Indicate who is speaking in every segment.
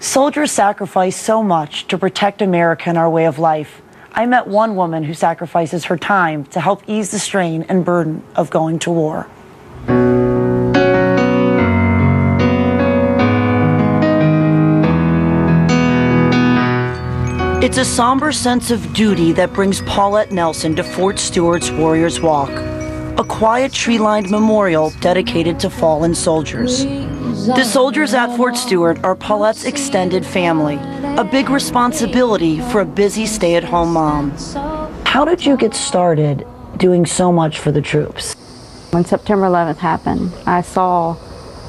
Speaker 1: Soldiers sacrifice so much to protect America and our way of life. I met one woman who sacrifices her time to help ease the strain and burden of going to war. It's a somber sense of duty that brings Paulette Nelson to Fort Stewart's Warriors Walk, a quiet tree-lined memorial dedicated to fallen soldiers. The soldiers at Fort Stewart are Paulette's extended family, a big responsibility for a busy stay-at-home mom. How did you get started doing so much for the troops?
Speaker 2: When September 11th happened, I saw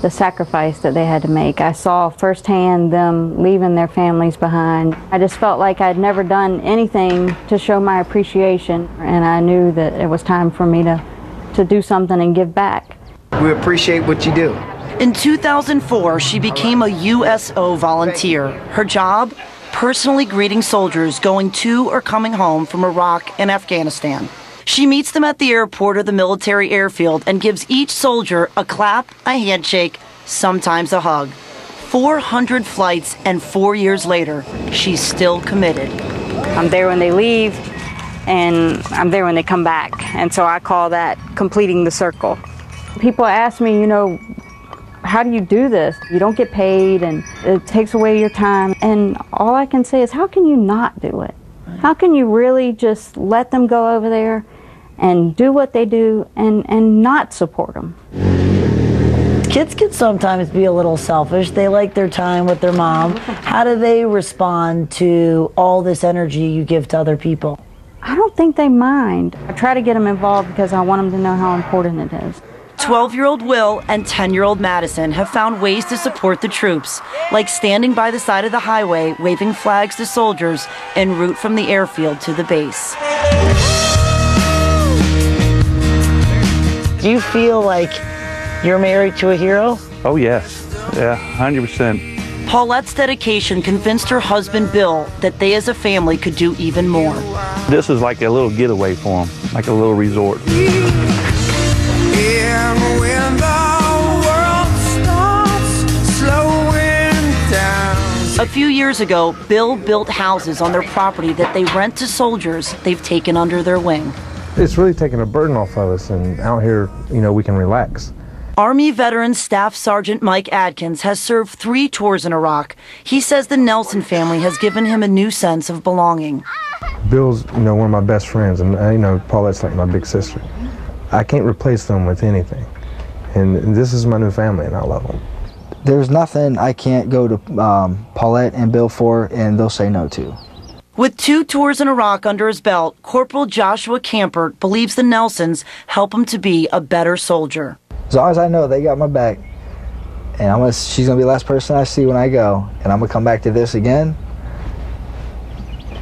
Speaker 2: the sacrifice that they had to make. I saw firsthand them leaving their families behind. I just felt like I'd never done anything to show my appreciation, and I knew that it was time for me to do something and give back.
Speaker 3: We appreciate what you do.
Speaker 1: In 2004, she became a USO volunteer. Her job? Personally greeting soldiers going to or coming home from Iraq and Afghanistan. She meets them at the airport or the military airfield and gives each soldier a clap, a handshake, sometimes a hug. 400 flights, and 4 years later, she's still committed.
Speaker 2: I'm there when they leave, and I'm there when they come back. And so I call that completing the circle. People ask me, you know, how do you do this? You don't get paid, and it takes away your time. And all I can say is, how can you not do it? How can you really just let them go over there and do what they do and not support them?
Speaker 1: Kids can sometimes be a little selfish. They like their time with their mom. How do they respond to all this energy you give to other people?
Speaker 2: I don't think they mind. I try to get them involved because I want them to know how important it is.
Speaker 1: 12-year-old Will and 10-year-old Madison have found ways to support the troops, like standing by the side of the highway, waving flags to soldiers en route from the airfield to the base. Do you feel like you're married to a hero?
Speaker 4: Oh, yes. Yeah, 100%.
Speaker 1: Paulette's dedication convinced her husband, Bill, that they as a family could do even more.
Speaker 4: This is like a little getaway for them, like a little resort.
Speaker 1: A few years ago, Bill built houses on their property that they rent to soldiers they've taken under their wing.
Speaker 5: It's really taken a burden off of us, and out here, you know, we can relax.
Speaker 1: Army veteran Staff Sergeant Mike Adkins has served 3 tours in Iraq. He says the Nelson family has given him a new sense of belonging.
Speaker 5: Bill's, you know, one of my best friends, and you know, Paulette's like my big sister. I can't replace them with anything, and this is my new family, and I love them.
Speaker 3: There's nothing I can't go to Paulette and Bill for, and they'll say no to.
Speaker 1: With 2 tours in Iraq under his belt, Corporal Joshua Campert believes the Nelsons help him to be a better soldier.
Speaker 3: As long as I know they got my back, and she's going to be the last person I see when I go, and I'm going to come back to this again,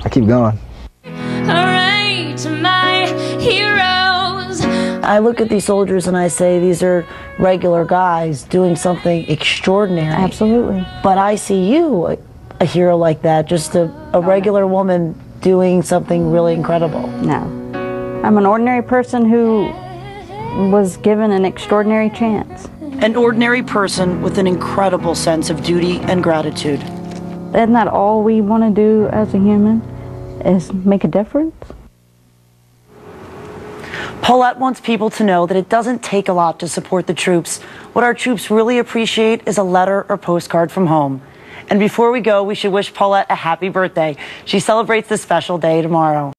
Speaker 3: I keep going.
Speaker 6: Hooray to my heroes.
Speaker 1: I look at these soldiers and I say these are regular guys doing something extraordinary.
Speaker 2: Absolutely.
Speaker 1: But I see you, a hero like that, just a regular woman doing something really incredible.
Speaker 2: No. I'm an ordinary person who was given an extraordinary chance.
Speaker 1: An ordinary person with an incredible sense of duty and gratitude.
Speaker 2: Isn't that all we want to do as a human, is make a difference?
Speaker 1: Paulette wants people to know that it doesn't take a lot to support the troops. What our troops really appreciate is a letter or postcard from home. And before we go, we should wish Paulette a happy birthday. She celebrates this special day tomorrow.